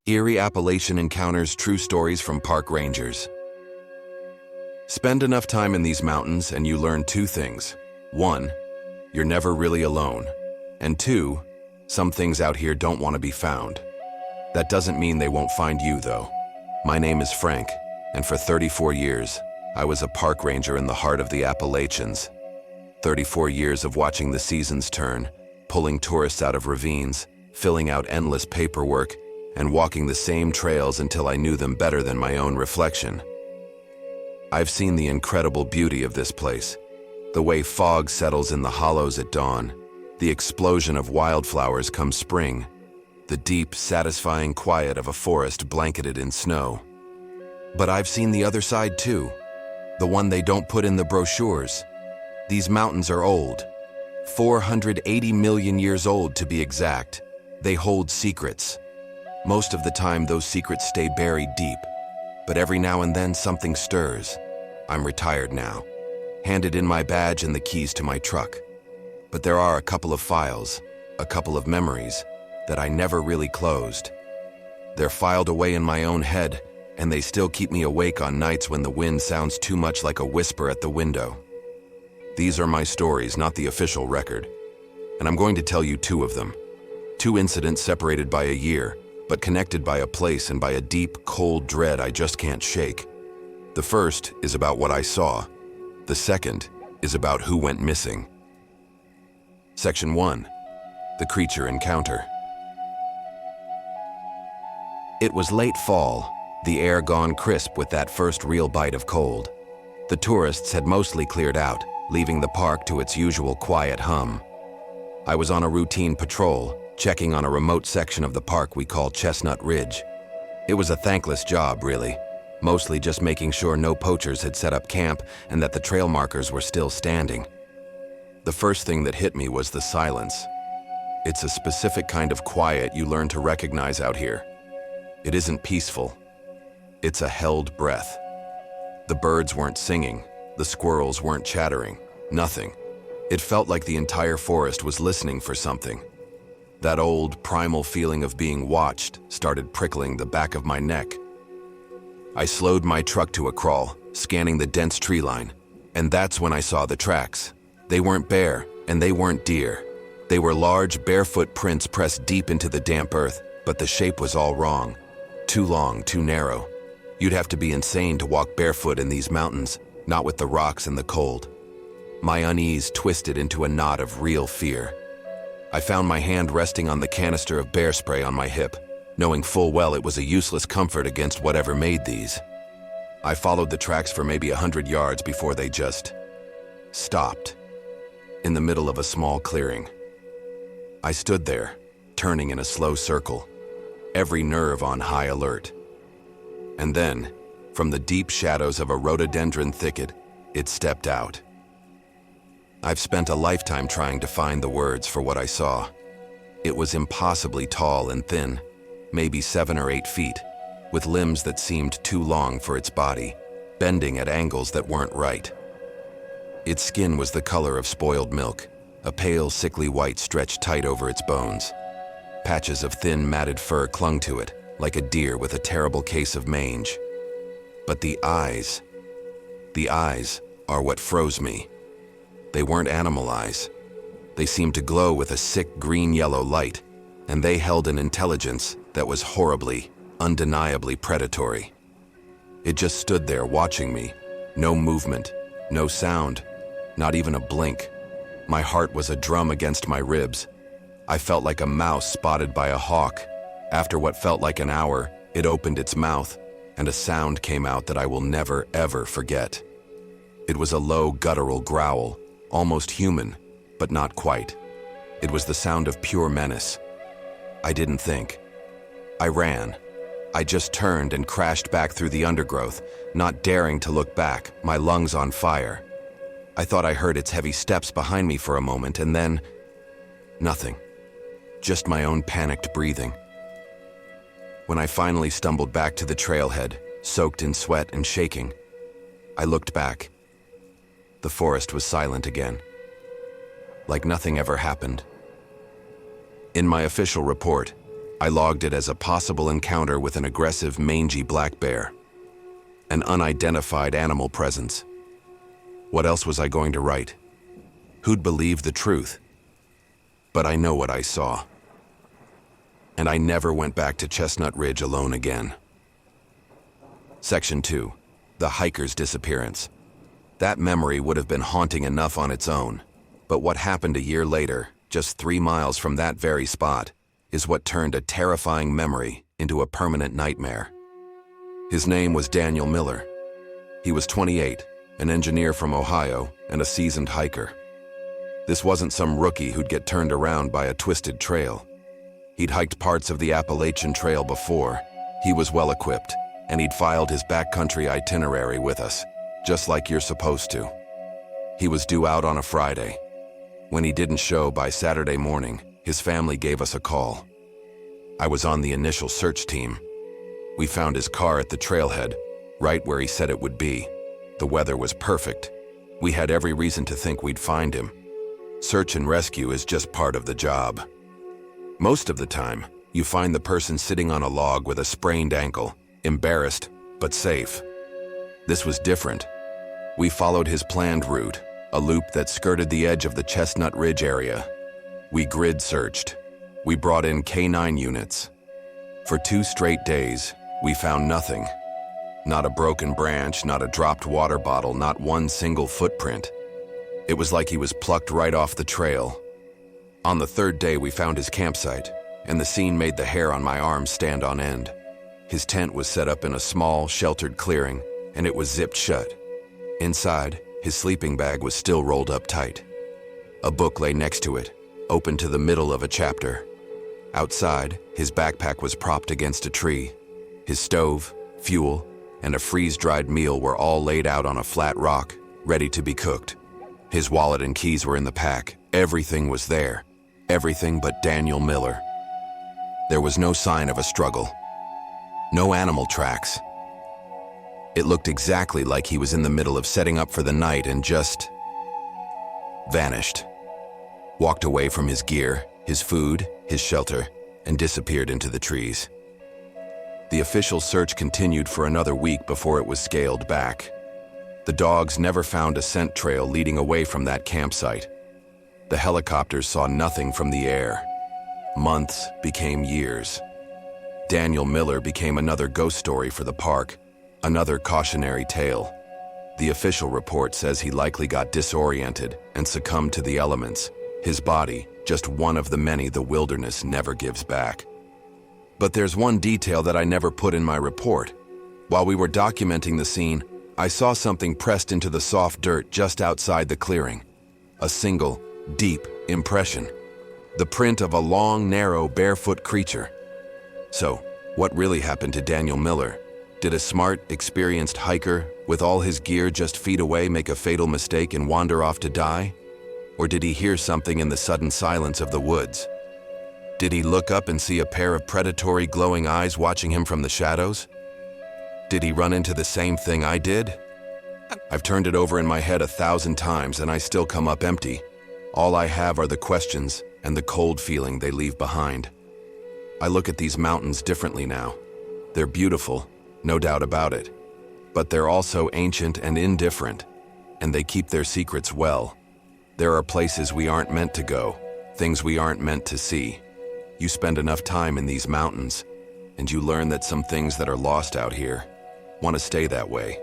Eerie Appalachian encounters, true stories from park rangers. Spend enough time in these mountains and you learn two things. One, you're never really alone. And two, some things out here don't want to be found. That doesn't mean they won't find you, though. My name is Frank, and for 34 years, I was a park ranger in the heart of the Appalachians. 34 years of watching the seasons turn, pulling tourists out of ravines, filling out endless paperwork, and walking the same trails until I knew them better than my own reflection. I've seen the incredible beauty of this place, the way fog settles in the hollows at dawn, the explosion of wildflowers come spring, the deep, satisfying quiet of a forest blanketed in snow. But I've seen the other side too, the one they don't put in the brochures. These mountains are old, 480 million years old to be exact. They hold secrets. Most of the time, those secrets stay buried deep, but every now and then something stirs. I'm retired now, handed in my badge and the keys to my truck. But there are a couple of files, a couple of memories, that I never really closed. They're filed away in my own head, and they still keep me awake on nights when the wind sounds too much like a whisper at the window. These are my stories, not the official record, and I'm going to tell you two of them. Two incidents separated by a year, but connected by a place and by a deep, cold dread I just can't shake. The first is about what I saw. The second is about who went missing. Section 1. The Creature Encounter. It was late fall, the air gone crisp with that first real bite of cold. The tourists had mostly cleared out, leaving the park to its usual quiet hum. I was on a routine patrol, checking on a remote section of the park we call Chestnut Ridge. It was a thankless job, really, mostly just making sure no poachers had set up camp and that the trail markers were still standing. The first thing that hit me was the silence. It's a specific kind of quiet you learn to recognize out here. It isn't peaceful. It's a held breath. The birds weren't singing, the squirrels weren't chattering, nothing. It felt like the entire forest was listening for something. That old, primal feeling of being watched started prickling the back of my neck. I slowed my truck to a crawl, scanning the dense tree line, and that's when I saw the tracks. They weren't bear, and they weren't deer. They were large, barefoot prints pressed deep into the damp earth, but the shape was all wrong. Too long, too narrow. You'd have to be insane to walk barefoot in these mountains, not with the rocks and the cold. My unease twisted into a knot of real fear. I found my hand resting on the canister of bear spray on my hip, knowing full well it was a useless comfort against whatever made these. I followed the tracks for maybe 100 yards before they just stopped, in the middle of a small clearing. I stood there, turning in a slow circle, every nerve on high alert. And then, from the deep shadows of a rhododendron thicket, it stepped out. I've spent a lifetime trying to find the words for what I saw. It was impossibly tall and thin, maybe 7 or 8 feet, with limbs that seemed too long for its body, bending at angles that weren't right. Its skin was the color of spoiled milk, a pale, sickly white stretched tight over its bones. Patches of thin, matted fur clung to it, like a deer with a terrible case of mange. But the eyes are what froze me. They weren't animal eyes. They seemed to glow with a sick green-yellow light, and they held an intelligence that was horribly, undeniably predatory. It just stood there watching me, no movement, no sound, not even a blink. My heart was a drum against my ribs. I felt like a mouse spotted by a hawk. After what felt like an hour, it opened its mouth, and a sound came out that I will never, ever forget. It was a low, guttural growl, almost human, but not quite. It was the sound of pure menace. I didn't think. I ran. I just turned and crashed back through the undergrowth, not daring to look back, my lungs on fire. I thought I heard its heavy steps behind me for a moment, and then nothing. Just my own panicked breathing. When I finally stumbled back to the trailhead, soaked in sweat and shaking, I looked back. The forest was silent again, like nothing ever happened. In my official report, I logged it as a possible encounter with an aggressive, mangy black bear. An unidentified animal presence. What else was I going to write? Who'd believe the truth? But I know what I saw. And I never went back to Chestnut Ridge alone again. Section 2. The hiker's disappearance. That memory would have been haunting enough on its own. But what happened a year later, just 3 miles from that very spot, is what turned a terrifying memory into a permanent nightmare. His name was Daniel Miller. He was 28, an engineer from Ohio, and a seasoned hiker. This wasn't some rookie who'd get turned around by a twisted trail. He'd hiked parts of the Appalachian Trail before. He was well-equipped, and he'd filed his backcountry itinerary with us, just like you're supposed to. He was due out on a Friday. When he didn't show by Saturday morning, his family gave us a call. I was on the initial search team. We found his car at the trailhead, right where he said it would be. The weather was perfect. We had every reason to think we'd find him. Search and rescue is just part of the job. Most of the time, you find the person sitting on a log with a sprained ankle, embarrassed, but safe. This was different. We followed his planned route, a loop that skirted the edge of the Chestnut Ridge area. We grid searched. We brought in K9 units. For 2 straight days, we found nothing. Not a broken branch, not a dropped water bottle, not one single footprint. It was like he was plucked right off the trail. On the 3rd day, we found his campsite, and the scene made the hair on my arms stand on end. His tent was set up in a small, sheltered clearing, and it was zipped shut. Inside, his sleeping bag was still rolled up tight. A book lay next to it, open to the middle of a chapter. Outside, his backpack was propped against a tree. His stove, fuel, and a freeze-dried meal were all laid out on a flat rock, ready to be cooked. His wallet and keys were in the pack. Everything was there. Everything but Daniel Miller. There was no sign of a struggle. No animal tracks. It looked exactly like he was in the middle of setting up for the night and just vanished. Walked away from his gear, his food, his shelter, and disappeared into the trees. The official search continued for another week before it was scaled back. The dogs never found a scent trail leading away from that campsite. The helicopters saw nothing from the air. Months became years. Daniel Miller became another ghost story for the park, another cautionary tale. The official report says he likely got disoriented and succumbed to the elements. His body, just one of the many the wilderness never gives back. But there's one detail that I never put in my report. While we were documenting the scene, I saw something pressed into the soft dirt just outside the clearing. A single, deep impression. The print of a long, narrow, barefoot creature. So, what really happened to Daniel Miller? Did a smart, experienced hiker, with all his gear just feet away, make a fatal mistake and wander off to die? Or did he hear something in the sudden silence of the woods? Did he look up and see a pair of predatory glowing eyes watching him from the shadows? Did he run into the same thing I did? I've turned it over in my head 1,000 times and I still come up empty. All I have are the questions and the cold feeling they leave behind. I look at these mountains differently now. They're beautiful, no doubt about it. But they're also ancient and indifferent, and they keep their secrets well. There are places we aren't meant to go, things we aren't meant to see. You spend enough time in these mountains, and you learn that some things that are lost out here want to stay that way.